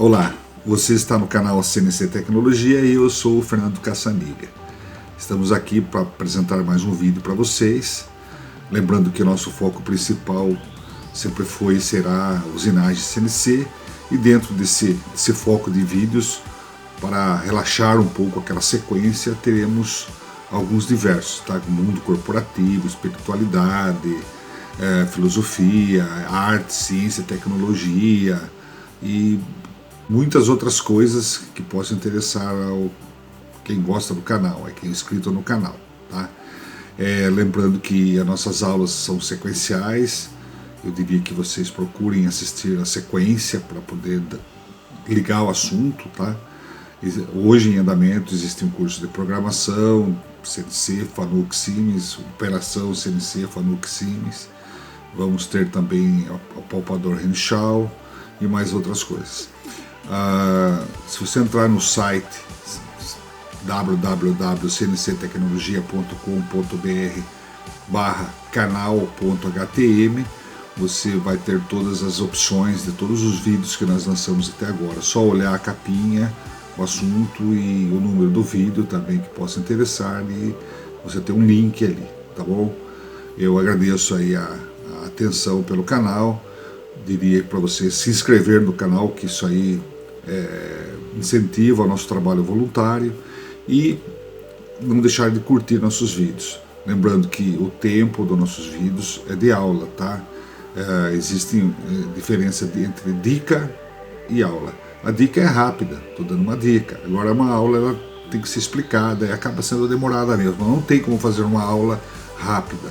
Olá, você está no canal CNC Tecnologia e eu sou o Fernando Caçaniga. Estamos aqui para apresentar mais um vídeo para vocês. Lembrando que o nosso foco principal sempre foi e será usinagem CNC, e dentro desse foco de vídeos, para relaxar um pouco aquela sequência, teremos alguns diversos, tá? Mundo corporativo, espiritualidade, filosofia, arte, ciência, tecnologia e muitas outras coisas que possam interessar ao quem gosta do canal, quem é inscrito no canal, tá? Lembrando que as nossas aulas são sequenciais. Eu diria que vocês procurem assistir a sequência para poder ligar o assunto, tá? Hoje em andamento existe um curso de programação, CNC, Fanuc, Siemens, operação CNC, Fanuc, Siemens. Vamos ter também o palpador Renshaw e mais outras coisas. Se você entrar no site www.cnctecnologia.com.br/canal.htm, você vai ter todas as opções de todos os vídeos que nós lançamos até agora. Só olhar a capinha, o assunto e o número do vídeo também que possa interessar, e você tem um link ali, tá bom? Eu agradeço aí a atenção pelo canal. Diria para você se inscrever no canal, que isso aí incentiva o nosso trabalho voluntário, e não deixar de curtir nossos vídeos. Lembrando que o tempo dos nossos vídeos é de aula, tá? Existe diferença entre dica e aula. A dica é rápida, estou dando uma dica. Agora uma aula ela tem que ser explicada e acaba sendo demorada mesmo. Não tem como fazer uma aula rápida,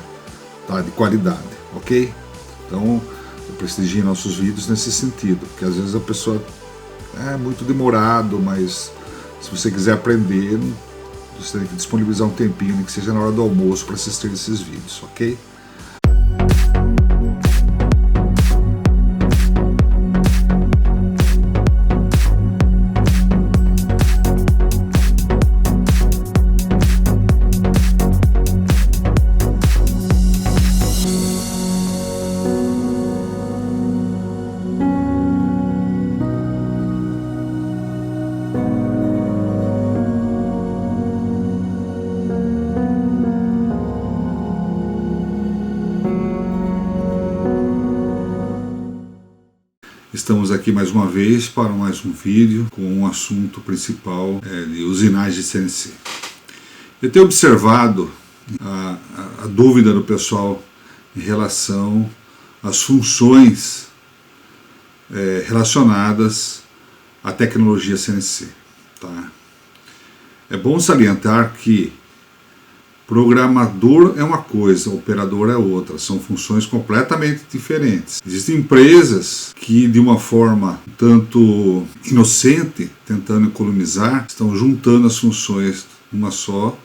tá? De qualidade, ok? Então prestigie nossos vídeos nesse sentido, porque às vezes a pessoa é muito demorado, mas se você quiser aprender, você tem que disponibilizar um tempinho, nem que seja na hora do almoço, para assistir esses vídeos, ok? Estamos aqui mais uma vez para mais um vídeo com um assunto principal de usinagem de CNC. Eu tenho observado a dúvida do pessoal em relação às funções relacionadas à tecnologia CNC. Tá? É bom salientar que programador é uma coisa, operador é outra, são funções completamente diferentes. Existem empresas que, de uma forma tanto inocente, tentando economizar, estão juntando as funções numa só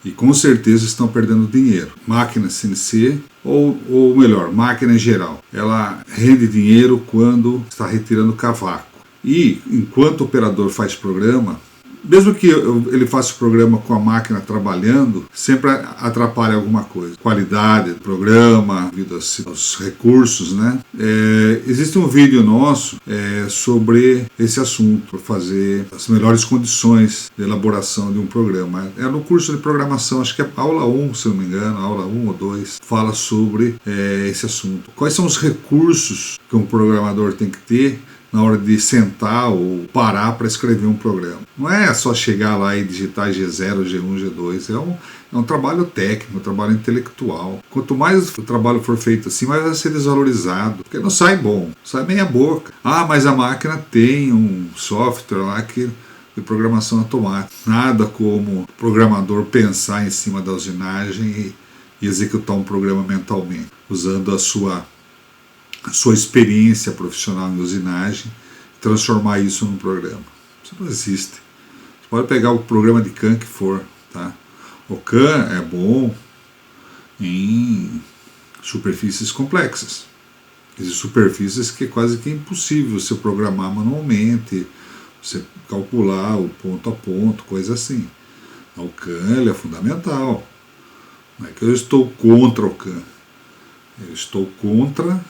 e com certeza estão perdendo dinheiro. Máquina CNC, ou melhor, máquina em geral, ela rende dinheiro quando está retirando cavaco. E enquanto o operador faz programa, mesmo que ele faça o programa com a máquina trabalhando, sempre atrapalha alguma coisa. Qualidade do programa, devido aos recursos, né? Existe um vídeo nosso sobre esse assunto, para fazer as melhores condições de elaboração de um programa. É no curso de programação, acho que é aula 1, se não me engano, aula 1 ou 2, fala sobre esse assunto. Quais são os recursos que um programador tem que ter na hora de sentar ou parar para escrever um programa? Não é só chegar lá e digitar G0, G1, G2, é um trabalho técnico, um trabalho intelectual. Quanto mais o trabalho for feito assim, mais vai ser desvalorizado, porque não sai bom, sai meia boca. Mas a máquina tem um software lá de programação automática. Nada como o programador pensar em cima da usinagem e executar um programa mentalmente, usando a sua experiência profissional em usinagem, transformar isso num programa. Isso não existe. Você pode pegar o programa de CAM que for, tá? O CAM é bom em superfícies complexas. Existem superfícies que é quase que impossível você programar manualmente, você calcular o ponto a ponto, coisa assim. O CAM ele é fundamental. Não é que eu estou contra o CAM. Eu estou contra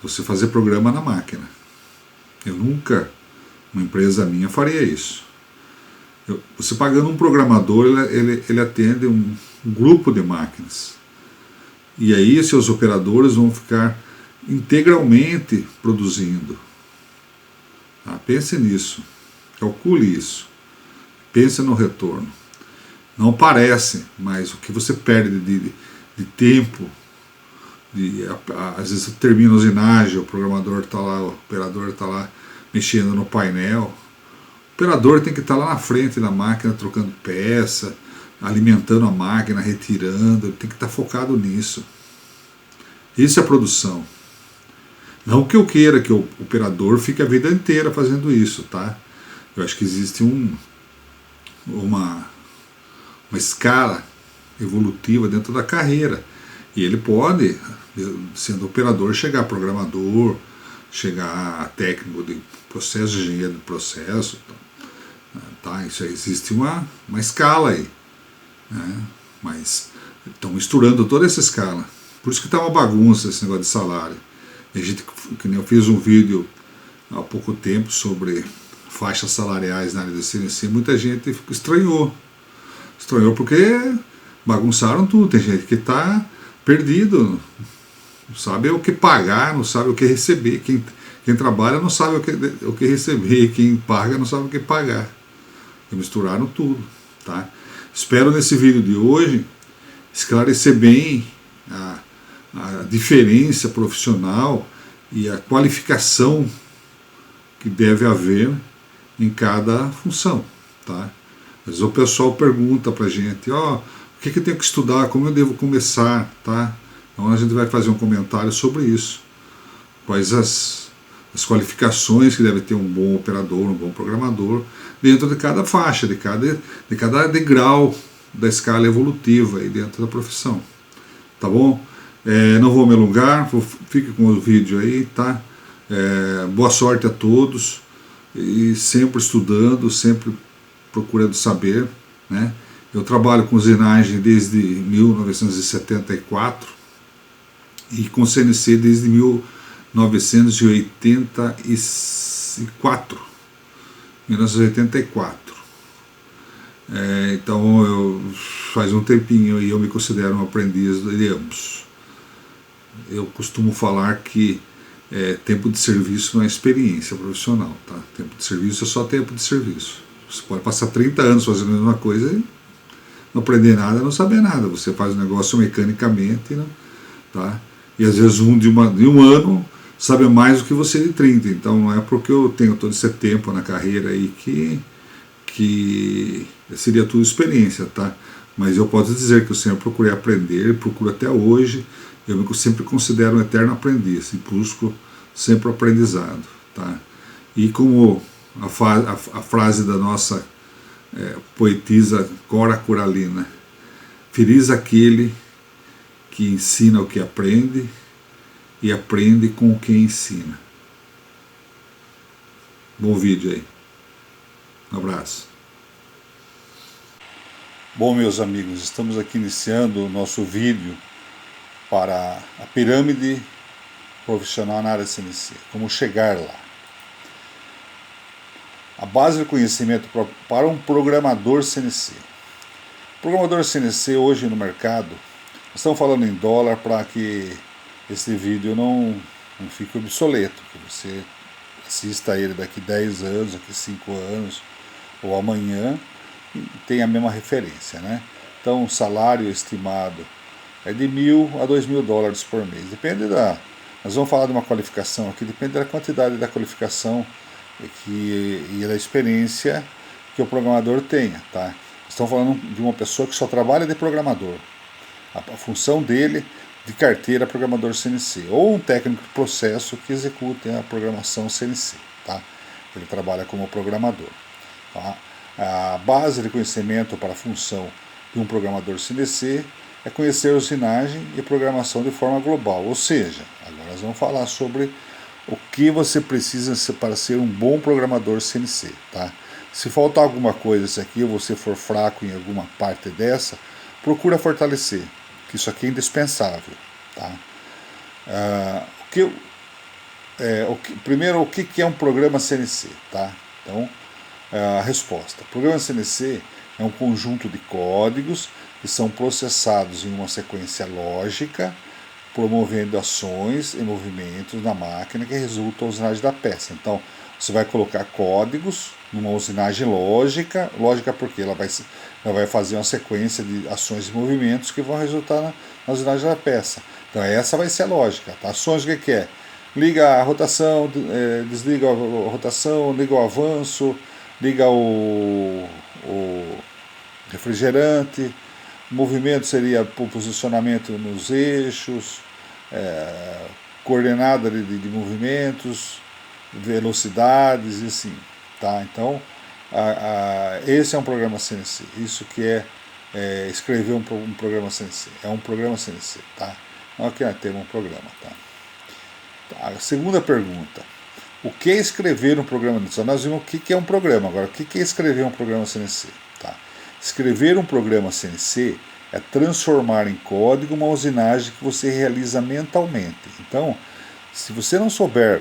você fazer programa na máquina. Eu nunca Uma empresa minha faria isso. Você pagando um programador, ele atende um grupo de máquinas. E aí seus operadores vão ficar integralmente produzindo. Tá? Pense nisso. Calcule isso. Pense no retorno. Não parece, mas o que você perde de tempo, às vezes você termina a usinagem, o programador está lá, o operador está lá mexendo no painel. O operador tem que estar lá na frente da máquina, trocando peça, alimentando a máquina, retirando, ele tem que estar focado nisso. Isso é produção. Não que eu queira que o operador fique a vida inteira fazendo isso, tá? Eu acho que existe uma escala evolutiva dentro da carreira. E ele pode, sendo operador, chegar a programador, chegar a técnico de processo, engenheiro de processo. Tá? Isso aí, existe uma escala aí. Né? Mas estão misturando toda essa escala. Por isso que está uma bagunça esse negócio de salário. A gente, que nem eu fiz um vídeo há pouco tempo sobre faixas salariais na área da CNC, muita gente estranhou. Estranhou porque bagunçaram tudo. Tem gente que está perdido, não sabe o que pagar, não sabe o que receber. Quem trabalha não sabe o que receber, quem paga não sabe o que pagar. E misturaram tudo. Tá? Espero nesse vídeo de hoje esclarecer bem a diferença profissional e a qualificação que deve haver em cada função. Tá? Às vezes o pessoal pergunta para a gente, o que eu tenho que estudar, como eu devo começar, tá? Então a gente vai fazer um comentário sobre isso. Quais as qualificações que deve ter um bom operador, um bom programador, dentro de cada faixa, de cada degrau da escala evolutiva aí dentro da profissão. Tá bom? Não vou me alongar, fique com o vídeo aí, tá? Boa sorte a todos, e sempre estudando, sempre procurando saber, né? Eu trabalho com usinagem desde 1974 e com CNC desde 1984. Então faz um tempinho e eu me considero um aprendiz de ambos. Eu costumo falar que tempo de serviço não é experiência profissional, tá? Tempo de serviço é só tempo de serviço. Você pode passar 30 anos fazendo a mesma coisa e não aprender nada, não saber nada. Você faz o negócio mecanicamente, né? Tá? E às vezes de um ano sabe mais do que você de 30. Então não é porque eu tenho todo esse tempo na carreira aí que seria tudo experiência, tá? Mas eu posso dizer que eu sempre procurei aprender, procuro até hoje. Eu sempre considero um eterno aprendiz e busco sempre o aprendizado, tá? E como a frase da nossa poetisa Cora Coralina, feliz aquele que ensina o que aprende e aprende com o que ensina. Bom vídeo aí. Um abraço. Bom, meus amigos, estamos aqui iniciando o nosso vídeo para a pirâmide profissional na área CNC. Como chegar lá. A base do conhecimento para um programador CNC. O programador CNC hoje no mercado, estamos falando em dólar para que esse vídeo não fique obsoleto, que você assista ele daqui 10 anos, daqui 5 anos ou amanhã e tenha a mesma referência, né? Então o salário estimado é de $1.000 a $2.000 por mês. Depende nós vamos falar de uma qualificação aqui, depende da quantidade da qualificação e da experiência que o programador tenha, tá? Estamos falando de uma pessoa que só trabalha de programador. A função dele de carteira programador CNC, ou um técnico de processo que execute a programação CNC, tá? Ele trabalha como programador. Tá? A base de conhecimento para a função de um programador CNC é conhecer usinagem e programação de forma global, ou seja, agora nós vamos falar sobre o que você precisa para ser um bom programador CNC, tá? Se faltar alguma coisa aqui, ou você for fraco em alguma parte dessa, procura fortalecer, que isso aqui é indispensável, tá? Primeiro, o que é um programa CNC, tá? Então, a resposta. O programa CNC é um conjunto de códigos que são processados em uma sequência lógica, promovendo ações e movimentos na máquina que resultam na usinagem da peça. Então, você vai colocar códigos numa usinagem lógica porque ela vai fazer uma sequência de ações e movimentos que vão resultar na usinagem da peça. Então, essa vai ser a lógica. Tá? Ações, o que é? Liga a rotação, desliga a rotação, liga o avanço, liga o refrigerante. O movimento seria o posicionamento nos eixos, coordenada de movimentos, velocidades e assim. Tá? Então, esse é um programa CNC. Isso que é escrever um programa CNC. É um programa CNC. Tá? Não aqui nós temos um programa. Tá? A segunda pergunta. O que é escrever um programa CNC? Nós vimos o que é um programa. Agora, o que é escrever um programa CNC? Tá? Escrever um programa CNC é transformar em código uma usinagem que você realiza mentalmente. Então, se você não souber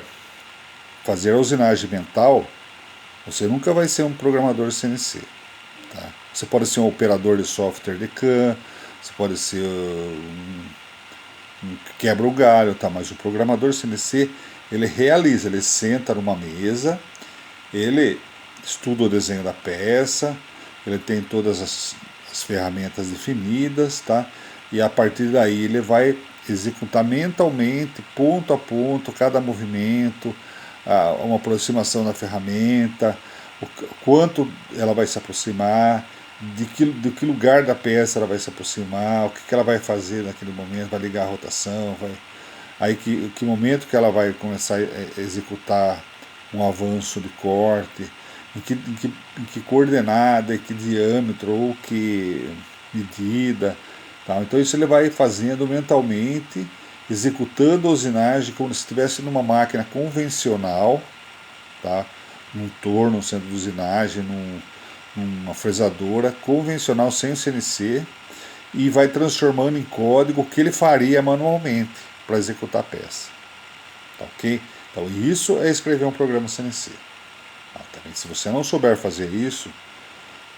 fazer a usinagem mental, você nunca vai ser um programador CNC. Tá? Você pode ser um operador de software de CAM, você pode ser um quebra o galho, tá? Mas o programador CNC, ele realiza, ele senta numa mesa, ele estuda o desenho da peça, ele tem todas as ferramentas definidas, tá? E a partir daí ele vai executar mentalmente, ponto a ponto, cada movimento, uma aproximação da ferramenta, o quanto ela vai se aproximar, de que lugar da peça ela vai se aproximar, o que ela vai fazer naquele momento, vai ligar a rotação, aí que momento que ela vai começar a executar um avanço de corte, em que coordenada, em que diâmetro, ou que medida. Tá? Então isso ele vai fazendo mentalmente, executando a usinagem como se estivesse numa máquina convencional, tá? Num torno, um centro de usinagem, numa fresadora convencional sem CNC, e vai transformando em código o que ele faria manualmente para executar a peça. Tá, ok? Então isso é escrever um programa CNC. Também, se você não souber fazer isso,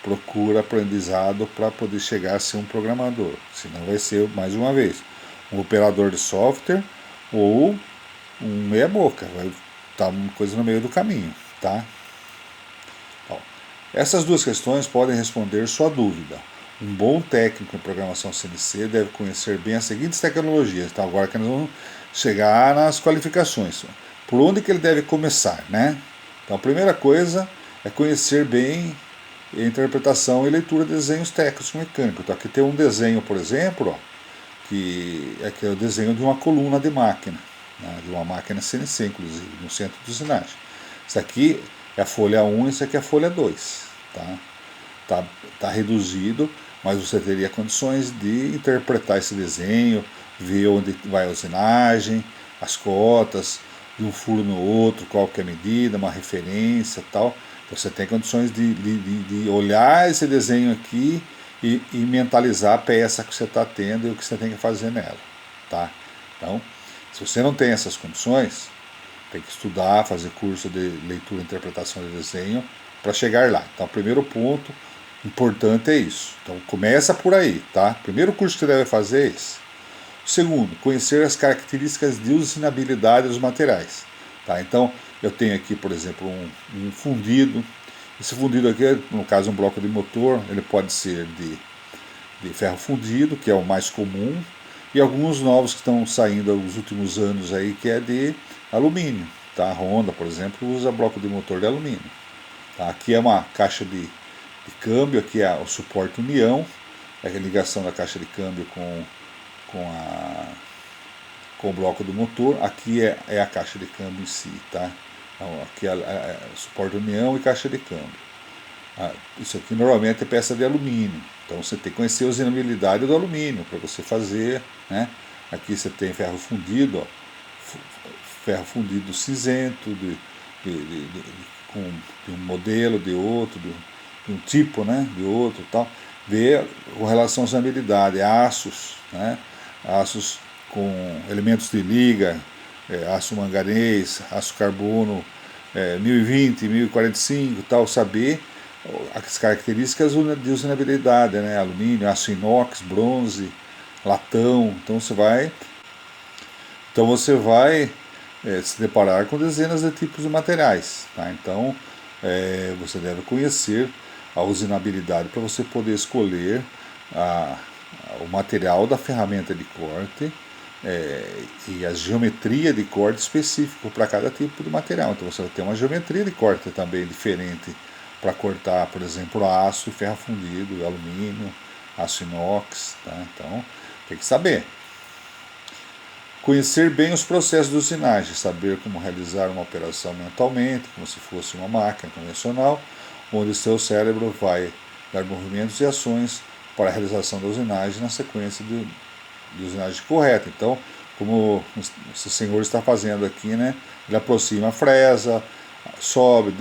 procura aprendizado para poder chegar a ser um programador. Senão vai ser, mais uma vez, um operador de software ou um meia-boca. Vai estar uma coisa no meio do caminho. Tá? Bom, essas duas questões podem responder sua dúvida. Um bom técnico em programação CNC deve conhecer bem as seguintes tecnologias. Tá? Agora que nós vamos chegar nas qualificações. Por onde que ele deve começar, né? Então, a primeira coisa é conhecer bem a interpretação e leitura de desenhos técnicos mecânicos. Então, aqui tem um desenho, por exemplo, ó, que é o desenho de uma coluna de máquina, né, de uma máquina CNC, inclusive, no centro de usinagem. Isso aqui é a folha 1 e isso aqui é a folha 2. Tá reduzido, mas você teria condições de interpretar esse desenho, ver onde vai a usinagem, as cotas, de um furo no outro, qual que é a medida, uma referência tal. Então você tem condições de olhar esse desenho aqui e mentalizar a peça que você está tendo e o que você tem que fazer nela. Tá? Então, se você não tem essas condições, tem que estudar, fazer curso de leitura e interpretação de desenho para chegar lá. Então, o primeiro ponto importante é isso. Então, começa por aí. Tá? O primeiro curso que você deve fazer é esse. Segundo, conhecer as características de usinabilidade dos materiais. Tá? Então, eu tenho aqui, por exemplo, um fundido. Esse fundido aqui, no caso, um bloco de motor, ele pode ser de ferro fundido, que é o mais comum, e alguns novos que estão saindo nos últimos anos aí, que é de alumínio. Tá? A Honda, por exemplo, usa bloco de motor de alumínio. Tá? Aqui é uma caixa de câmbio, aqui é o suporte união, é a ligação da caixa de câmbio com o bloco do motor. Aqui é a caixa de câmbio em si, tá? Então, aqui é suporte união e caixa de câmbio. Isso aqui normalmente é peça de alumínio, então você tem que conhecer a usinabilidade do alumínio para você fazer, né? Aqui você tem ferro fundido, ó, ferro fundido cinzento, com de um modelo, de outro, de um tipo, né? De outro, tal. Ver com relação à usinabilidade, aços, né? Aços com elementos de liga, aço manganês, aço carbono, 1020, 1045, tal, saber as características de usinabilidade, né? Alumínio, aço inox, bronze, latão. Então você vai se deparar com dezenas de tipos de materiais, tá? Então você deve conhecer a usinabilidade para você poder escolher o material da ferramenta de corte e a geometria de corte específico para cada tipo de material. Então você vai ter uma geometria de corte também diferente para cortar, por exemplo, aço e ferro fundido, alumínio, aço inox, tá? Então tem que saber. Conhecer bem os processos de usinagem, saber como realizar uma operação mentalmente, como se fosse uma máquina convencional, onde seu cérebro vai dar movimentos e ações para a realização da usinagem na sequência de usinagem correta. Então, como o senhor está fazendo aqui, né, ele aproxima a fresa, sobe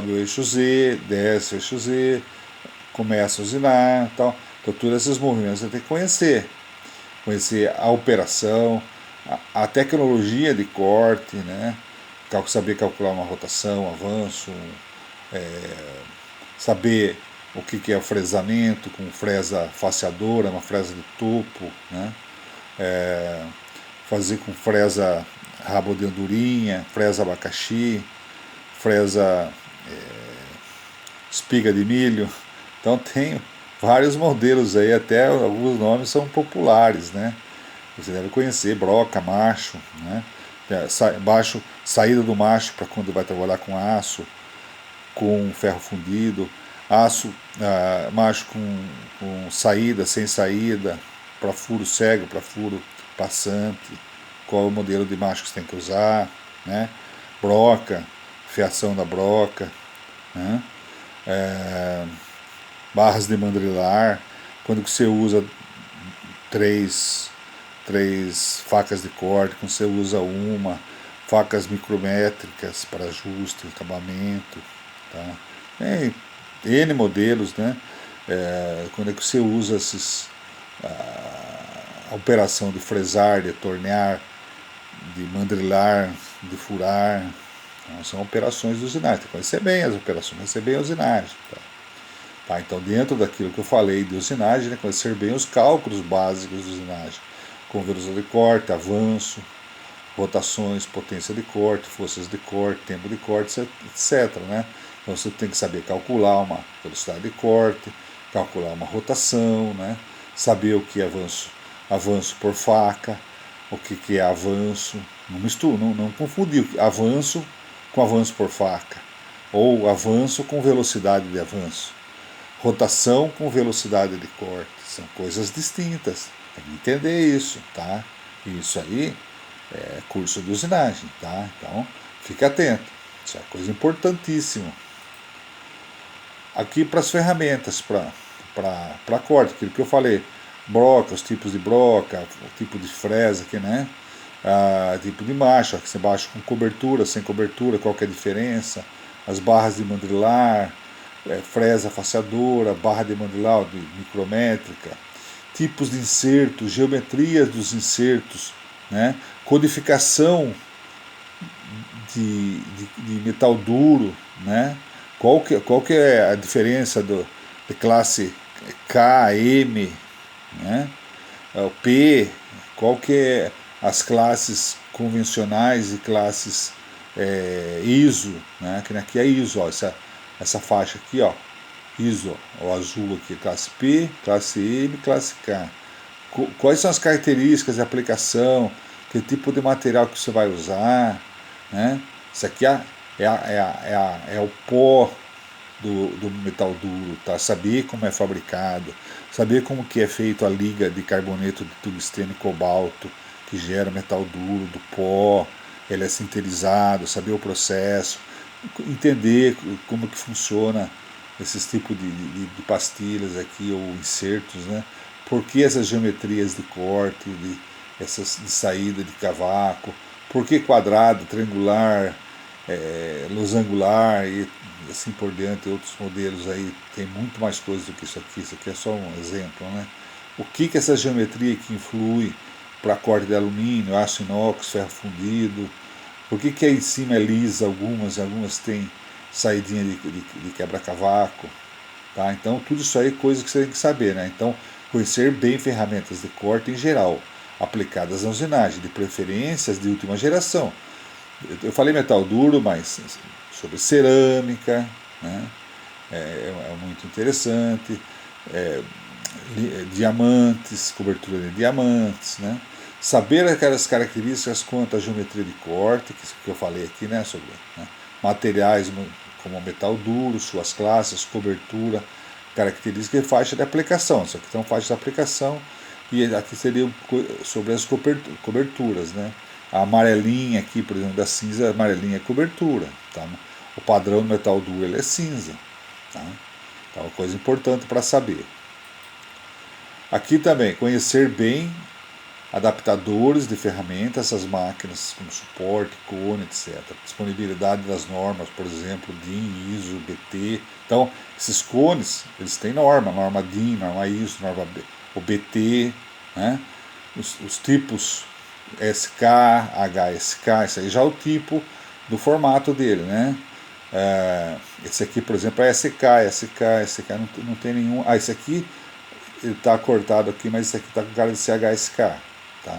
o eixo Z, desce o eixo Z, começa a usinar, tal. Então, todos esses movimentos você tem que conhecer a operação, a tecnologia de corte, né? Saber calcular uma rotação, avanço, saber o que é o fresamento com fresa faceadora, uma fresa de topo, né? Fazer com fresa rabo de andorinha, fresa abacaxi, fresa espiga de milho. Então tem vários modelos aí, até alguns nomes são populares, né? Você deve conhecer broca, macho, né? Saída do macho para quando vai trabalhar com aço, com ferro fundido, macho com saída, sem saída, para furo cego, para furo passante, qual é o modelo de macho que você tem que usar, né? Broca, fiação da broca, né? Barras de mandrilar, quando você usa três facas de corte, quando você usa facas micrométricas para ajuste, acabamento, tá? Tem N modelos, né? Quando é que você usa a operação de fresar, de tornear, de mandrilar, de furar, então, são operações de usinagem. Tem que conhecer bem as operações, conhecer bem a usinagem, tá? Então, dentro daquilo que eu falei de usinagem, né, conhecer bem os cálculos básicos de usinagem, com velocidade de corte, avanço, rotações, potência de corte, forças de corte, tempo de corte, etc. Né? Então você tem que saber calcular uma velocidade de corte, calcular uma rotação, né? Saber o que é avanço por faca, o que é avanço, não confundir avanço com avanço por faca, ou avanço com velocidade de avanço. Rotação com velocidade de corte, são coisas distintas, tem que entender isso, tá? Isso aí é curso de usinagem, tá? Então, fique atento, isso é coisa importantíssima. Aqui para as ferramentas, para corte, aquilo que eu falei, broca, os tipos de broca, o tipo de fresa aqui, né? Tipo de macho, que você baixa com cobertura, sem cobertura, qual que é a diferença, as barras de mandrilar, fresa faceadora, barra de mandrilar de micrométrica, tipos de insertos, geometrias dos insertos, né? Codificação de metal duro, né? Qual que é a diferença de classe K, M, né? O P, qual que é as classes convencionais e classes ISO, né? Que aqui é ISO, ó, essa faixa aqui, ó, ISO, o azul aqui, classe P, classe M, classe K. Quais são as características de aplicação, que tipo de material que você vai usar, né? Isso aqui é o pó do metal duro, tá? Saber como é fabricado, saber como que é feito a liga de carboneto de tungstênio e cobalto, que gera metal duro, do pó, ele é sinterizado, saber o processo, entender como que funciona esses tipos de pastilhas aqui, ou insertos, né? Por que essas geometrias de corte, essas de saída de cavaco, por que quadrado, triangular, losangular e assim por diante, outros modelos aí, tem muito mais coisas do que isso aqui é só um exemplo, né? O que essa geometria que influi para corte de alumínio, aço inox, ferro fundido, Por que a em cima é lisa algumas tem saidinha de quebra-cavaco, tá? Então tudo isso aí é coisa que você tem que saber, né? Então conhecer bem ferramentas de corte em geral, aplicadas na usinagem, de preferências de última geração. Eu falei metal duro, mas sobre cerâmica, né? É muito interessante. É, diamantes, cobertura de diamantes, né? Saber aquelas características quanto à geometria de corte, que eu falei aqui, né? Sobre, né? Materiais como metal duro, suas classes, cobertura, características e faixa de aplicação. Isso aqui são faixas de aplicação e aqui seria sobre as coberturas, né? A amarelinha aqui, por exemplo, da cinza, a amarelinha é cobertura, tá? O padrão do metal duro ele é cinza, tá? Então, é uma coisa importante para saber. Aqui também, conhecer bem adaptadores de ferramentas, essas máquinas como suporte, cone, etc. Disponibilidade das normas, por exemplo, DIN, ISO, BT. Então, esses cones, eles têm norma DIN, norma ISO, o BT, né? Os tipos SK, HSK, esse aí já é o tipo do formato dele, né? Esse aqui, por exemplo, é SK não tem nenhum. Esse aqui ele está cortado aqui, mas esse aqui está com cara de CHSK, tá?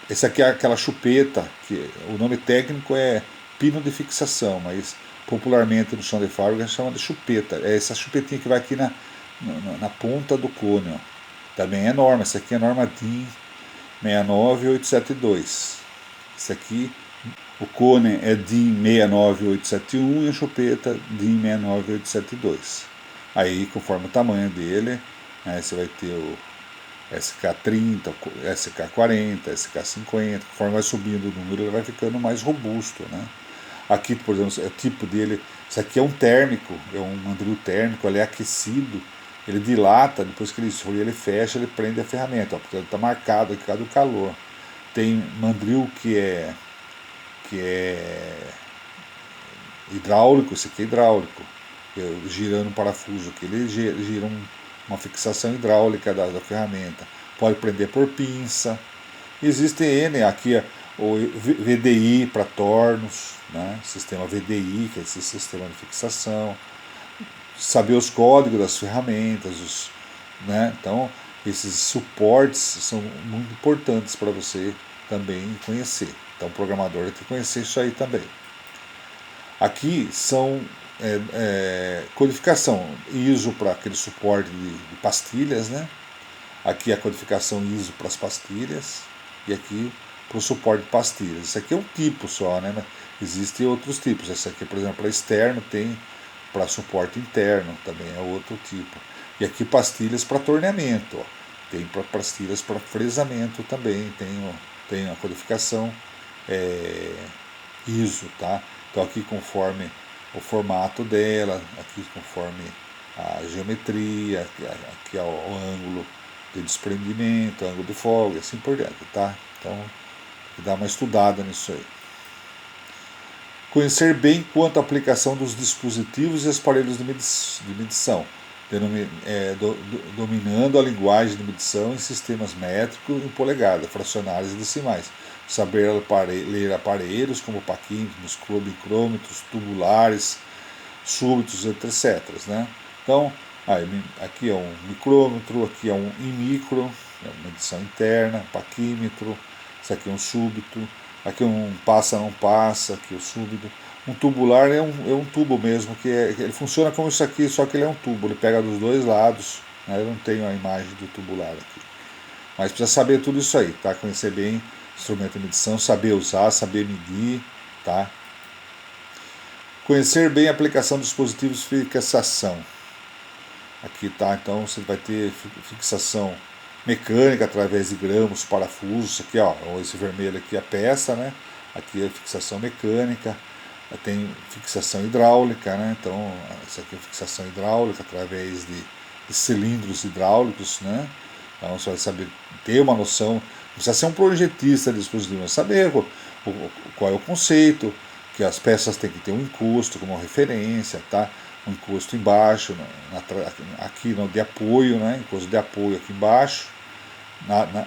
Esse aqui é aquela chupeta, que o nome técnico é pino de fixação, mas popularmente no chão de fábrica chama de chupeta. É essa chupetinha que vai aqui na ponta do cone, ó. Também é norma, essa aqui é norma DIN 69872. Esse aqui, o cone é DIN 69871 e a chupeta DIN 69872. Aí, conforme o tamanho dele, né, você vai ter o SK30, SK40, SK50, conforme vai subindo o número, ele vai ficando mais robusto, né? Aqui, por exemplo, o tipo dele, isso aqui é um térmico, é um mandril térmico, ele é aquecido, ele dilata, depois que ele esfria, ele fecha, ele prende a ferramenta, ó, porque ele está marcado aqui por causa do calor. Tem mandril que é hidráulico, esse aqui é hidráulico, girando um parafuso aqui, ele gira uma fixação hidráulica da ferramenta. Pode prender por pinça. Existe N, aqui o VDI para tornos, né? Sistema VDI, que é esse sistema de fixação. Saber os códigos das ferramentas, né? Então, esses suportes são muito importantes para você também conhecer. Então, o programador tem que conhecer isso aí também. Aqui são codificação ISO para aquele suporte de pastilhas, né? Aqui a codificação ISO para as pastilhas e aqui para o suporte de pastilhas. Isso aqui é um tipo só, né? Existem outros tipos. Esse aqui, por exemplo, para externo, tem para suporte interno, também é outro tipo. E aqui pastilhas para torneamento, ó. Tem para pastilhas para fresamento também, tem a codificação ISO, tá? Então aqui conforme o formato dela, aqui conforme a geometria, aqui é o ângulo de desprendimento, ângulo de folga, assim por diante, tá? Então, tem que dar uma estudada nisso aí. Conhecer bem quanto à aplicação dos dispositivos e aparelhos de medição, dominando a linguagem de medição em sistemas métricos em polegadas, fracionários e decimais. Saber ler aparelhos como paquímetros, micrômetros, tubulares, súbitos, etc. Né? Então, aqui é um micrômetro, aqui é um micro, é uma medição interna, paquímetro, isso aqui é um súbito, aqui é um passa não passa, aqui é o súbito. Um tubular é um tubo mesmo, ele funciona como isso aqui, só que ele é um tubo, ele pega dos dois lados, né? Eu não tenho a imagem do tubular aqui. Mas precisa saber tudo isso aí, tá? Conhecer bem instrumento de medição, saber usar, saber medir, tá? Conhecer bem a aplicação dos dispositivos de fixação. Aqui tá, então você vai ter fixação mecânica através de grampos, parafusos, aqui ó, esse vermelho aqui é a peça, né? Aqui é a fixação mecânica, tem fixação hidráulica, né? Então essa aqui é a fixação hidráulica através de cilindros hidráulicos, né? Então você vai saber, ter uma noção, não precisa ser um projetista de dispositivo, mas saber qual é o conceito, que as peças têm que ter um encosto como referência, tá? Um encosto embaixo, aqui no de apoio, né? Encosto de apoio aqui embaixo,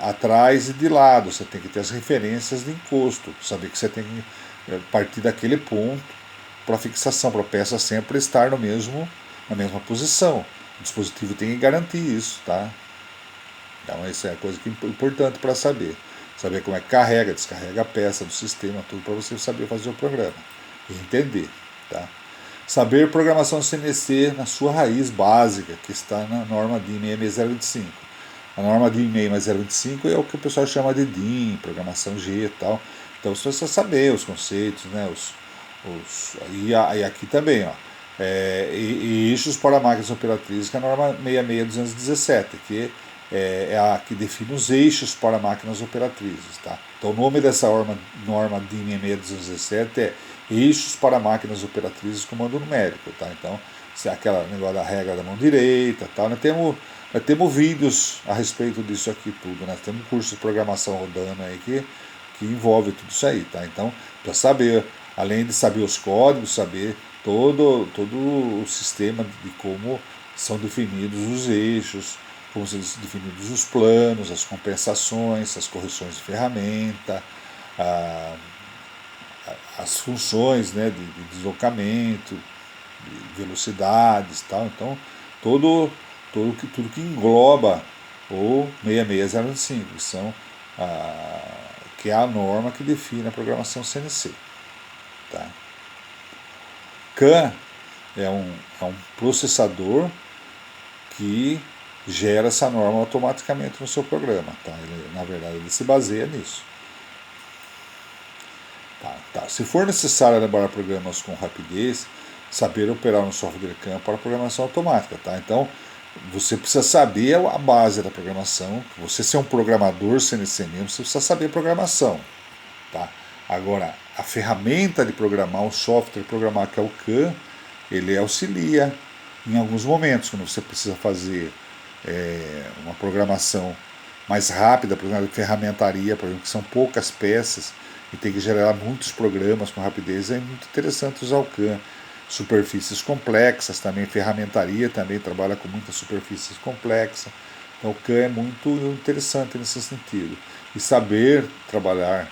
atrás e de lado, você tem que ter as referências de encosto, saber que você tem que partir daquele ponto para fixação, para a peça sempre estar na mesma posição. O dispositivo tem que garantir isso, tá? Então essa é a coisa que é importante para saber como é que carrega, descarrega a peça do sistema, tudo para você saber fazer o programa e entender, tá? Saber programação CNC na sua raiz básica, que está na norma DIN 66025. A norma DIN 66025 é o que o pessoal chama de DIN, programação G e tal. Então você precisa saber os conceitos, né? E aqui também, ó, e eixos para máquinas operatrizes, que é a norma 66217, que é a que define os eixos para máquinas operatrizes. Tá? Então o nome dessa norma DIN 66217 é eixos para máquinas operatrizes comando numérico. Tá? Então, se é aquela negócio da regra da mão direita, tá? Nós temos vídeos a respeito disso aqui tudo. Nós temos um curso de programação rodando aí que envolve tudo isso aí. Tá? Então, para saber, além de saber os códigos, saber todo o sistema de como são definidos os eixos, como são definidos os planos, as compensações, as correções de ferramenta, as funções, né, de deslocamento, de velocidades, tal. Então, tudo que engloba o 66025, que é a norma que define a programação CNC. Tá? CAN é um processador que gera essa norma automaticamente no seu programa. Tá? Na verdade, ele se baseia nisso. Tá. Se for necessário elaborar programas com rapidez, saber operar no software CAN para programação automática. Tá? Então, você precisa saber a base da programação. Você ser um programador CNC mesmo, você precisa saber programação. Tá? Agora, a ferramenta de programar, o software de programar, que é o CAN, ele auxilia em alguns momentos, quando você precisa fazer uma programação mais rápida, por exemplo, de ferramentaria, por exemplo, que são poucas peças e tem que gerar muitos programas com rapidez, é muito interessante usar o CAN. Superfícies complexas também, ferramentaria também trabalha com muitas superfícies complexas. Então o CAN é muito interessante nesse sentido. E saber trabalhar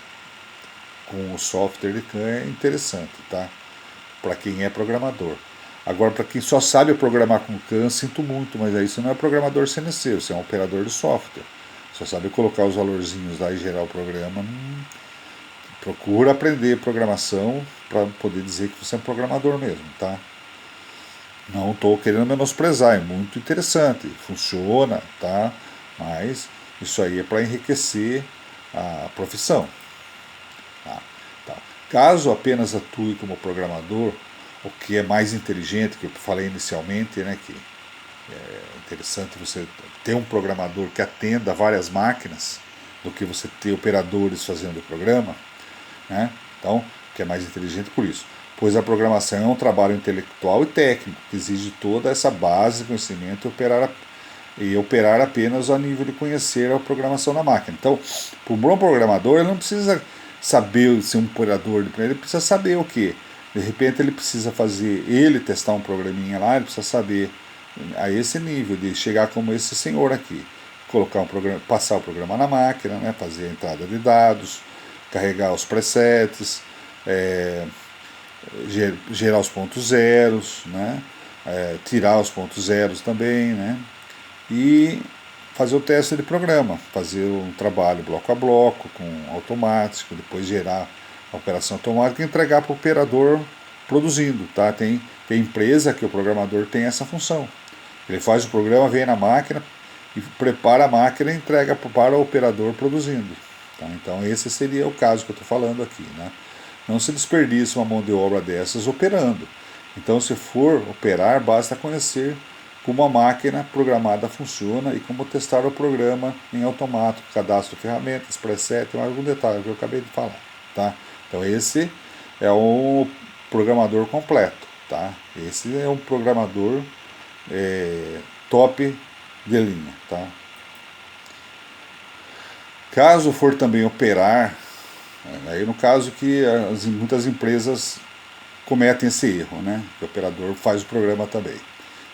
com o software de CAN é interessante, tá? Para quem é programador. Agora, para quem só sabe programar com CAN, sinto muito, mas aí você não é programador CNC, você é um operador de software. Só sabe colocar os valorzinhos lá e gerar o programa. Procura aprender programação para poder dizer que você é um programador mesmo, tá? Não estou querendo menosprezar, é muito interessante, funciona, tá? Mas isso aí é para enriquecer a profissão. Tá? Caso apenas atue como programador, o que é mais inteligente, que eu falei inicialmente, né, que é interessante você ter um programador que atenda várias máquinas do que você ter operadores fazendo o programa, né? Então, que é mais inteligente por isso. Pois a programação é um trabalho intelectual e técnico, que exige toda essa base de conhecimento e operar apenas a nível de conhecer a programação na máquina. Então, para um bom programador, ele não precisa saber ser um operador, ele precisa saber o quê? De repente ele precisa testar um programinha lá, ele precisa saber a esse nível, de chegar como esse senhor aqui, colocar passar o programa na máquina, né, fazer a entrada de dados, carregar os presets, gerar os pontos zeros, né, tirar os pontos zeros também, né, e fazer o teste de programa, fazer um trabalho bloco a bloco, com automático, depois gerar a operação automática e entregar para o operador produzindo. Tá? Tem empresa que o programador tem essa função. Ele faz o programa, vem na máquina e prepara a máquina e entrega para o operador produzindo. Tá? Então esse seria o caso que eu estou falando aqui. Né? Não se desperdiça uma mão de obra dessas operando. Então, se for operar, basta conhecer como a máquina programada funciona e como testar o programa em automático, cadastro de ferramentas, preset, mais algum detalhe que eu acabei de falar. Tá? Então esse é um programador completo. Tá? Esse é um programador top de linha. Tá? Caso for também operar, aí no caso que muitas empresas cometem esse erro, né? Que o operador faz o programa também.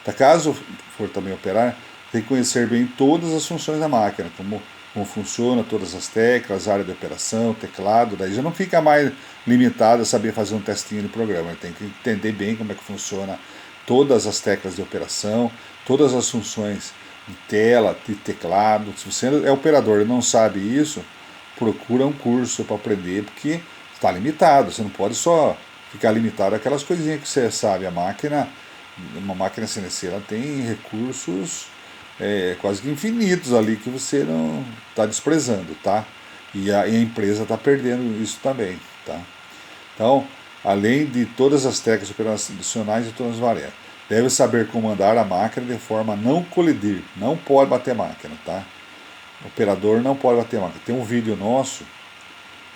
Tá? Caso for também operar, tem que conhecer bem todas as funções da máquina, como como funciona todas as teclas, área de operação, teclado, daí já não fica mais limitado a saber fazer um testinho de programa, ele tem que entender bem como é que funciona todas as teclas de operação, todas as funções de tela, de teclado. Se você é operador e não sabe isso, procura um curso para aprender, porque está limitado, você não pode só ficar limitado àquelas coisinhas que você sabe. Uma máquina CNC, ela tem recursos quase que infinitos ali que você não está desprezando, tá? E a empresa está perdendo isso também, tá? Então, além de todas as técnicas operacionais e todas as variáveis, deve saber comandar a máquina de forma a não colidir, não pode bater máquina, tá? O operador não pode bater máquina. Tem um vídeo nosso,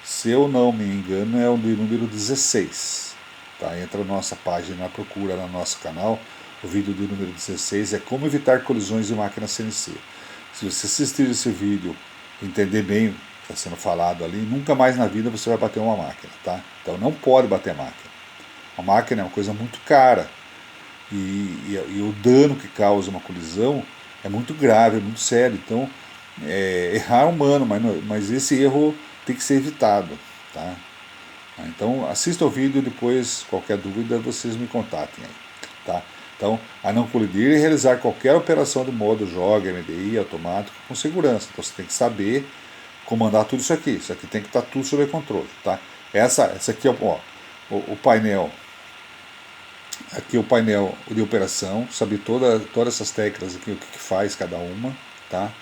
se eu não me engano, é o de número 16. Tá? Entra na nossa página, procura no nosso canal, o vídeo de número 16 é como evitar colisões de máquina CNC. Se você assistir esse vídeo, entender bem o que está sendo falado ali, nunca mais na vida você vai bater uma máquina, tá? Então não pode bater a máquina. A máquina é uma coisa muito cara e o dano que causa uma colisão é muito grave, é muito sério. Então errar é humano, mas esse erro tem que ser evitado, tá? Então assista o vídeo, depois qualquer dúvida vocês me contatem aí, tá? Então, a não colidir e realizar qualquer operação de modo joga, MDI, automático, com segurança. Então você tem que saber comandar tudo isso aqui. Isso aqui tem que estar tudo sob controle, tá? Essa aqui é o painel. Aqui é o painel de operação, saber todas essas teclas aqui, o que faz cada uma, tá?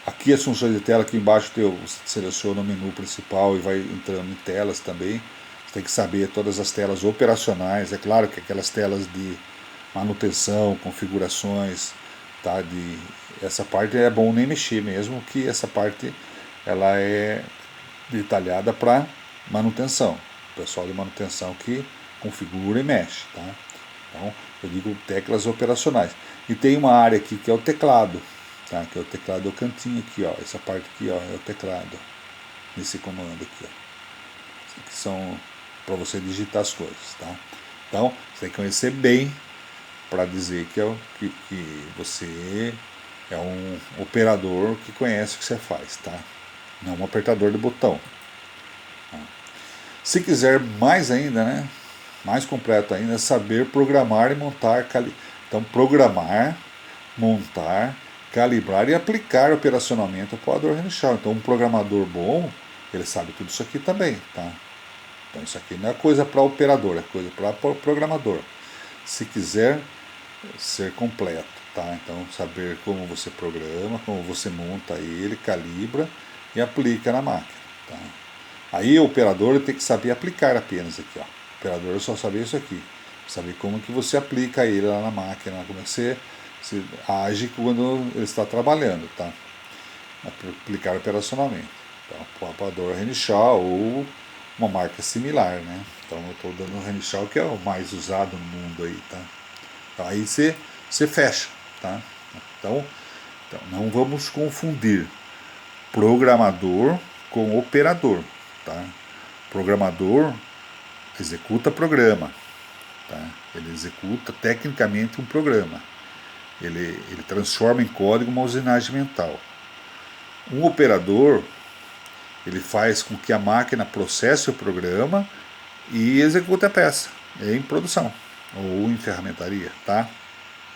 Aqui as funções de tela, aqui embaixo você seleciona o menu principal e vai entrando em telas também. Você tem que saber todas as telas operacionais. É claro que aquelas telas de manutenção, configurações, tá? Essa parte é bom nem mexer mesmo, que essa parte ela é detalhada para manutenção. O pessoal de manutenção que configura e mexe, tá? Então, eu digo teclas operacionais. E tem uma área aqui que é o teclado, tá? Que é o teclado, é o cantinho aqui, ó. Essa parte aqui, ó, é o teclado. Nesse comando aqui, ó. Isso aqui são para você digitar as coisas, tá? Então, você tem que conhecer bem para dizer que você é um operador que conhece o que você faz, tá? Não um apertador de botão. Se quiser mais ainda, né? Mais completo ainda, é saber programar e montar. Então, programar, montar, calibrar e aplicar operacionalmente o operador Renishaw. Então, um programador bom, ele sabe tudo isso aqui também, tá? Então, isso aqui não é coisa para operador, é coisa para programador. Se quiser ser completo, tá? Então, saber como você programa, como você monta ele, calibra e aplica na máquina, tá? Aí o operador tem que saber aplicar apenas aqui, ó. O operador só saber isso aqui, saber como que você aplica ele lá na máquina, como você age quando ele está trabalhando, tá? Aplicar operacionalmente. Então, o operador Renishaw ou uma marca similar, né? Então eu estou dando o Renishaw, que é o mais usado no mundo aí, tá? Então, aí você fecha, tá? Então não vamos confundir programador com operador, tá? Programador executa programa, tá? Ele executa tecnicamente um programa. Ele transforma em código uma usinagem mental. Um operador, ele faz com que a máquina processe o programa e execute a peça em produção ou em ferramentaria, tá?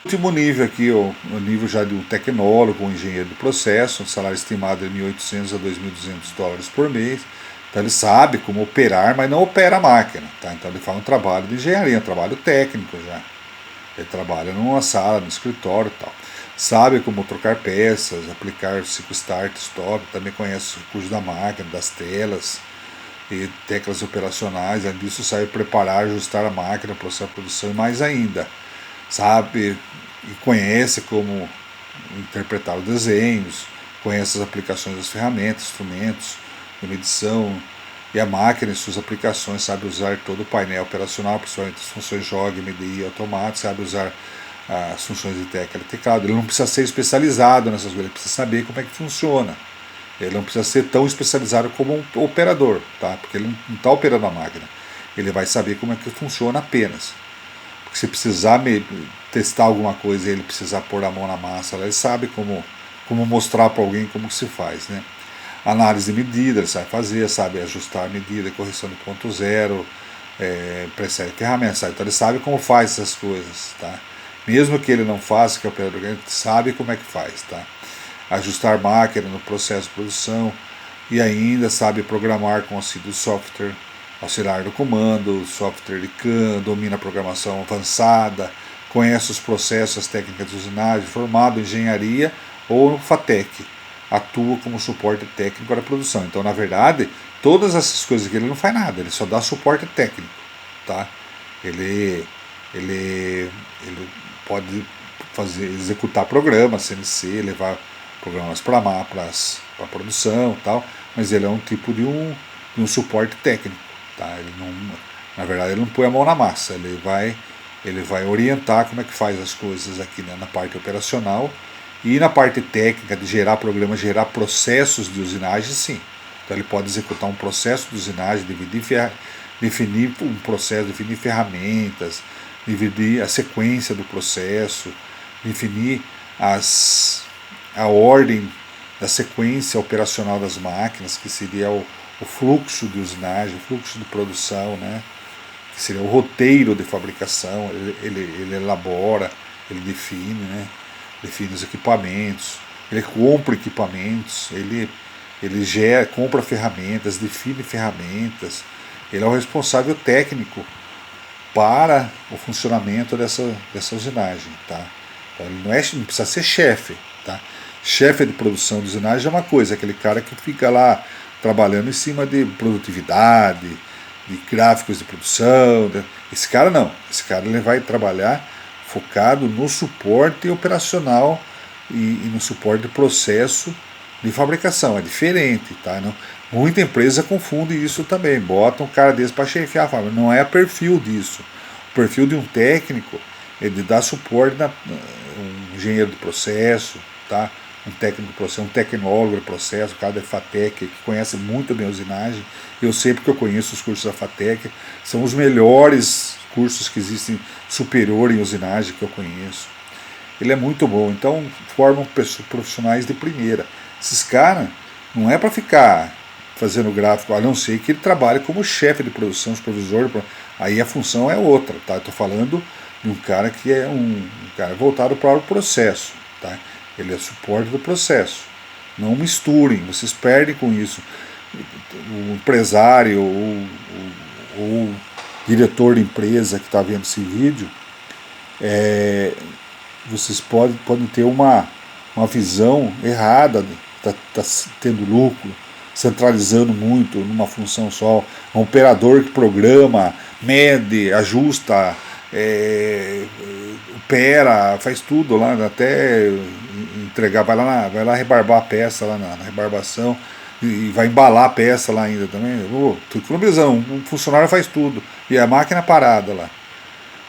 Último nível aqui, o nível já de um tecnólogo, um engenheiro de processo, um salário estimado de $1.800 a $2.200 por mês. Então ele sabe como operar, mas não opera a máquina, tá? Então ele faz um trabalho de engenharia, um trabalho técnico já. Ele trabalha numa sala, no escritório e tal. Sabe como trocar peças, aplicar 5 start, stop, também conhece os recursos da máquina, das telas e teclas operacionais. Além disso, sabe preparar, ajustar a máquina, processar a produção e mais ainda. Sabe e conhece como interpretar os desenhos, conhece as aplicações das ferramentas, instrumentos de medição e a máquina e suas aplicações, sabe usar todo o painel operacional, principalmente as funções joga, MDI, automático, sabe usar as funções de tecla e teclado. Ele não precisa ser especializado nessas coisas, ele precisa saber como é que funciona. Ele não precisa ser tão especializado como um operador, tá? Porque ele não está operando a máquina. Ele vai saber como é que funciona apenas. Porque se precisar testar alguma coisa e ele precisar pôr a mão na massa, ele sabe como como mostrar para alguém como que se faz, né? Análise de medida, ele sabe fazer, sabe ajustar a medida, correção de ponto zero, presério ferramentas, sabe? Então ele sabe como faz essas coisas, tá? Mesmo que ele não faça, que é o operador, ele sabe como é que faz, tá? Ajustar máquina no processo de produção e ainda sabe programar com auxílio do software, auxiliar do comando, software de CAN, domina a programação avançada, conhece os processos, as técnicas de usinagem, formado em engenharia ou no FATEC, atua como suporte técnico para a produção. Então, na verdade, todas essas coisas aqui ele não faz nada, ele só dá suporte técnico, tá? Ele pode executar programas, CNC, levar programas para a produção e tal, mas ele é um tipo de um suporte técnico, tá? Ele não, na verdade, ele não põe a mão na massa, ele vai orientar como é que faz as coisas aqui, né, na parte operacional e na parte técnica de gerar programas, gerar processos de usinagem, sim. Então ele pode executar um processo de usinagem, definir um processo, definir ferramentas, dividir a sequência do processo, definir a ordem da sequência operacional das máquinas, que seria o fluxo de usinagem, o fluxo de produção, né? Que seria o roteiro de fabricação, ele elabora, ele define, né? Define os equipamentos, ele compra equipamentos, ele compra ferramentas, define ferramentas, ele é o responsável técnico para o funcionamento dessa usinagem, tá? Então ele não precisa ser chefe, tá? Chefe de produção de usinagem é uma coisa, aquele cara que fica lá trabalhando em cima de produtividade, de gráficos de produção. Esse cara não, esse cara ele vai trabalhar focado no suporte operacional e no suporte de processo de fabricação, é diferente, tá? Não, muita empresa confunde isso também, bota um cara desse para chefiar a fábrica, não é perfil disso. O perfil de um técnico é de dar suporte, um engenheiro de processo, tá? Um técnico de processo, um tecnólogo de processo, o cara da FATEC, que conhece muito bem a usinagem. Eu sei porque eu conheço os cursos da FATEC, são os melhores cursos que existem superior em usinagem que eu conheço. Ele é muito bom, então formam profissionais de primeira. Esses caras não é para ficar fazendo gráfico, a não ser que ele trabalhe como chefe de produção, supervisor, aí a função é outra, tá? Eu estou falando de um cara que é um cara voltado para o processo, tá? Ele é suporte do processo. Não misturem, vocês perdem com isso. O empresário ou o diretor de empresa que está vendo esse vídeo, vocês podem ter uma visão errada, tá tendo lucro, centralizando muito numa função só. Um operador que programa, mede, ajusta, opera, faz tudo lá, até entregar, vai lá rebarbar a peça lá na rebarbação e vai embalar a peça lá ainda também. Tô economizando, um funcionário faz tudo e a máquina parada lá.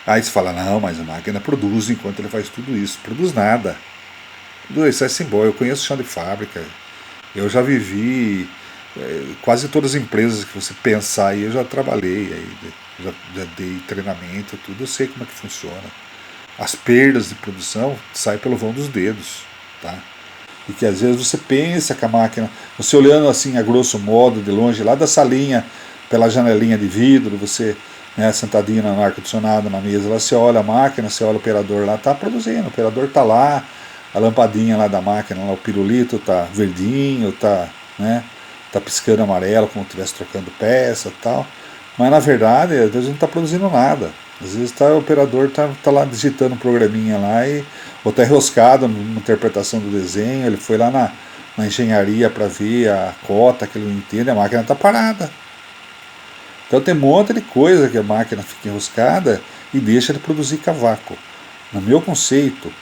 Aí você fala, não, mas a máquina produz enquanto ele faz tudo isso. Produz nada. Tudo isso é simbólico. Eu conheço chão de fábrica. Eu já vivi quase todas as empresas que você pensar aí, eu já trabalhei aí, já dei treinamento, tudo, eu sei como é que funciona. As perdas de produção saem pelo vão dos dedos, tá? E que às vezes você pensa que a máquina, você olhando assim a grosso modo, de longe, lá da salinha, pela janelinha de vidro, você, né, sentadinho no ar-condicionado na mesa, lá você olha a máquina, você olha o operador lá, tá produzindo, o operador tá lá, a lampadinha lá da máquina, lá, o pirulito tá verdinho, tá, né, tá piscando amarelo, como se estivesse trocando peça e tal. Mas na verdade, às vezes não está produzindo nada. Às vezes o operador está lá digitando um programinha lá, ou está enroscado na interpretação do desenho, ele foi lá na engenharia para ver a cota que ele não entende, a máquina está parada. Então tem um monte de coisa que a máquina fica enroscada e deixa de produzir cavaco. No meu conceito,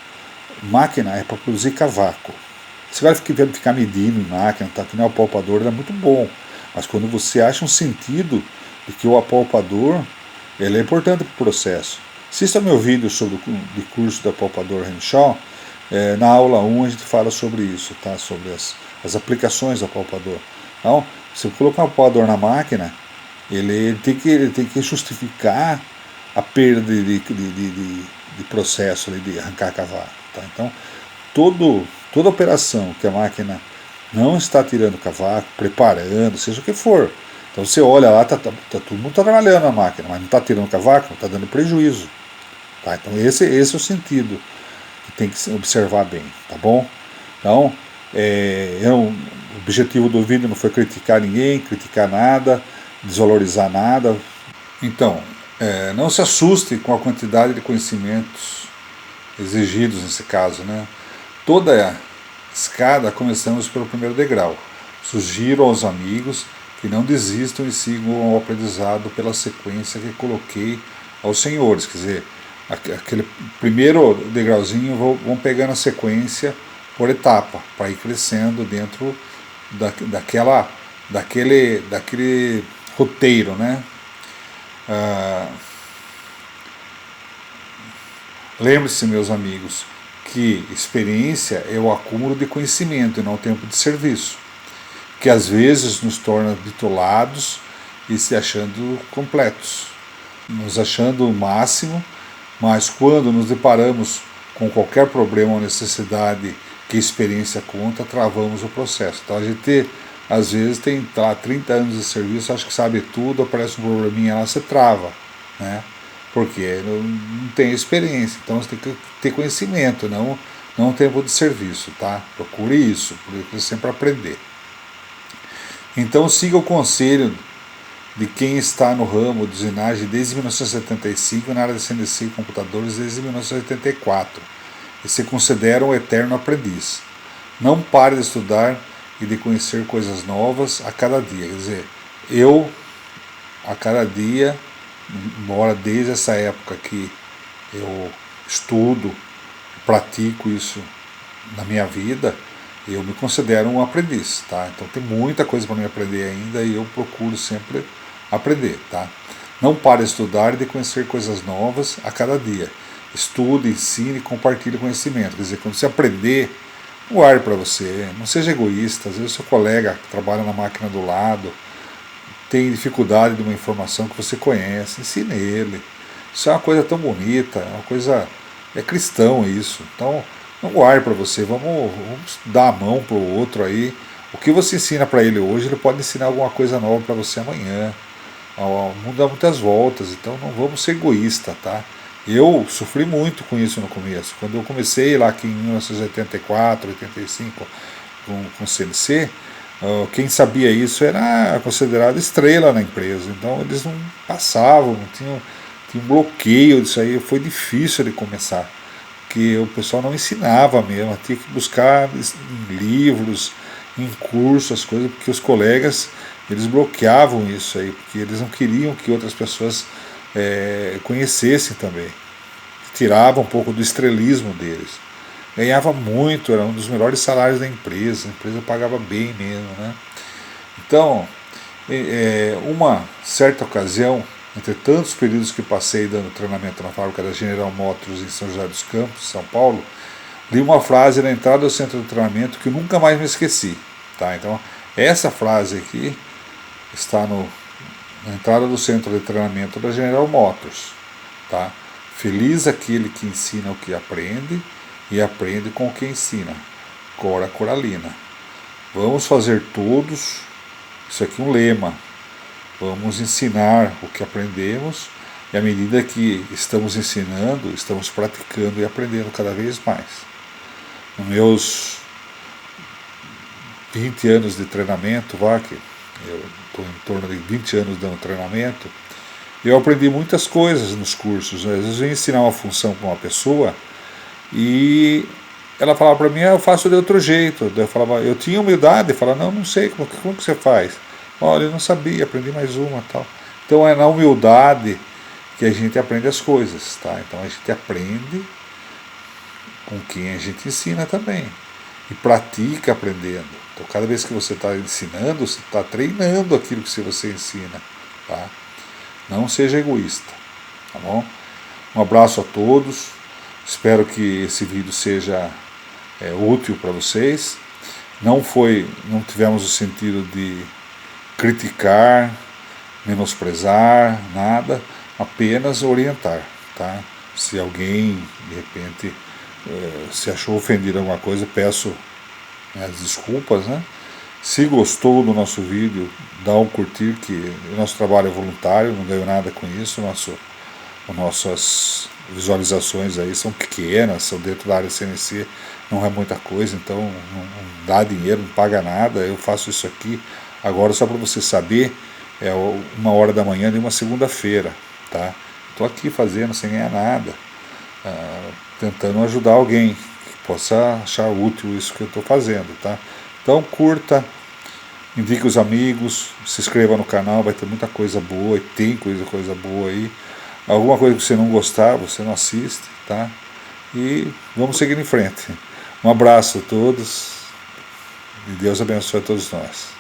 máquina é para produzir cavaco. Você vai ficar medindo em máquina, tá? Que nem o apalpador, ele é muito bom. Mas quando você acha um sentido de que o apalpador ele é importante para o processo. Assista meu vídeo sobre o curso do apalpador Renshaw. Na aula 1 a gente fala sobre isso, tá? Sobre as aplicações do apalpador. Então, se eu colocar um apalpador na máquina, ele tem que justificar a perda de processo ali, de arrancar cavaco. Tá? Então, todo Toda operação que a máquina não está tirando cavaco, preparando, seja o que for. Então você olha lá, todo mundo está trabalhando na máquina, mas não está tirando cavaco, está dando prejuízo. Tá? Então esse é o sentido que tem que observar bem, tá bom? Então, o objetivo do vídeo não foi criticar ninguém, criticar nada, desvalorizar nada. Então, não se assuste com a quantidade de conhecimentos exigidos nesse caso, né? Toda escada começamos pelo primeiro degrau. Sugiro aos amigos que não desistam e sigam o aprendizado pela sequência que coloquei aos senhores. Quer dizer, aquele primeiro degrauzinho vão pegando a sequência por etapa, para ir crescendo dentro daquele roteiro, né? Lembre-se, meus amigos, que experiência é o acúmulo de conhecimento e não o tempo de serviço, que às vezes nos torna bitolados e se achando completos, nos achando o máximo, mas quando nos deparamos com qualquer problema ou necessidade que a experiência conta, travamos o processo. Então a gente às vezes tem 30 anos de serviço, acha que sabe tudo, aparece um probleminha lá, você trava, né? Porque não tem experiência. Então você tem que ter conhecimento, não tempo de serviço, tá? Procure isso, procure sempre aprender. Então siga o conselho de quem está no ramo de usinagem desde 1975 e na área de CNC e computadores desde 1984 e se considera um eterno aprendiz. Não pare de estudar e de conhecer coisas novas a cada dia. Quer dizer, eu a cada dia, embora desde essa época que eu estudo, pratico isso na minha vida, eu me considero um aprendiz, tá? Então tem muita coisa para me aprender ainda e eu procuro sempre aprender, tá? Não pare de estudar e de conhecer coisas novas a cada dia. Estude, ensine e compartilhe conhecimento. Quer dizer, quando você aprender, guarde para você, não seja egoísta. Às vezes o seu colega que trabalha na máquina do lado tem dificuldade de uma informação que você conhece, ensine ele. Isso é uma coisa tão bonita, é uma coisa, é cristão isso. Então, não guarde para você, vamos dar a mão para o outro aí. O que você ensina para ele hoje, ele pode ensinar alguma coisa nova para você amanhã. O mundo dá muitas voltas, então não vamos ser egoístas, tá? Eu sofri muito com isso no começo. Quando eu comecei lá aqui em 1984, 85 com CNC, quem sabia isso era considerado estrela na empresa. Então eles não passavam, não tinha um bloqueio disso aí. Foi difícil de começar, porque o pessoal não ensinava mesmo, tinha que buscar em livros, em cursos, as coisas, porque os colegas eles bloqueavam isso aí, porque eles não queriam que outras pessoas conhecessem também. Tirava um pouco do estrelismo deles. Ganhava muito, era um dos melhores salários da empresa, a empresa pagava bem mesmo, né? Então, uma certa ocasião, entre tantos períodos que passei dando treinamento na fábrica da General Motors em São José dos Campos, São Paulo, li uma frase na entrada do centro de treinamento que eu nunca mais me esqueci, tá? Então, essa frase aqui está na entrada do centro de treinamento da General Motors, tá? Feliz aquele que ensina o que aprende e aprende com o que ensina. Cora Coralina. Vamos fazer todos, isso aqui é um lema, vamos ensinar o que aprendemos e à medida que estamos ensinando, estamos praticando e aprendendo cada vez mais. Nos meus 20 anos de treinamento, eu estou em torno de 20 anos dando treinamento, eu aprendi muitas coisas nos cursos. Às vezes eu ia ensinar uma função para uma pessoa e ela falava para mim, eu faço de outro jeito. Eu falava, eu tinha humildade, eu falava, não sei, como que você faz? Olha, eu não sabia, aprendi mais uma tal. Então é na humildade que a gente aprende as coisas, tá? Então a gente aprende com quem a gente ensina também e pratica aprendendo. Então cada vez que você está ensinando, você está treinando aquilo que você ensina, tá? Não seja egoísta, tá bom? Um abraço a todos, espero que esse vídeo seja útil para vocês. Não tivemos o sentido de criticar, menosprezar, nada, apenas orientar, tá? Se alguém, de repente, Se achou ofendido alguma coisa, peço as desculpas, né? Se gostou do nosso vídeo, dá um curtir, que o nosso trabalho é voluntário, não ganho nada com isso, nossas visualizações aí são pequenas, são dentro da área CNC, não é muita coisa, então não dá dinheiro, não paga nada. Eu faço isso aqui agora só para você saber, é 1h da manhã de uma segunda-feira, tá? Estou aqui fazendo sem ganhar nada, tentando ajudar alguém que possa achar útil isso que eu estou fazendo, tá? Então curta, indique os amigos, se inscreva no canal, vai ter muita coisa boa, e tem coisa boa aí. Alguma coisa que você não gostar, você não assiste, tá? E vamos seguir em frente. Um abraço a todos e Deus abençoe a todos nós.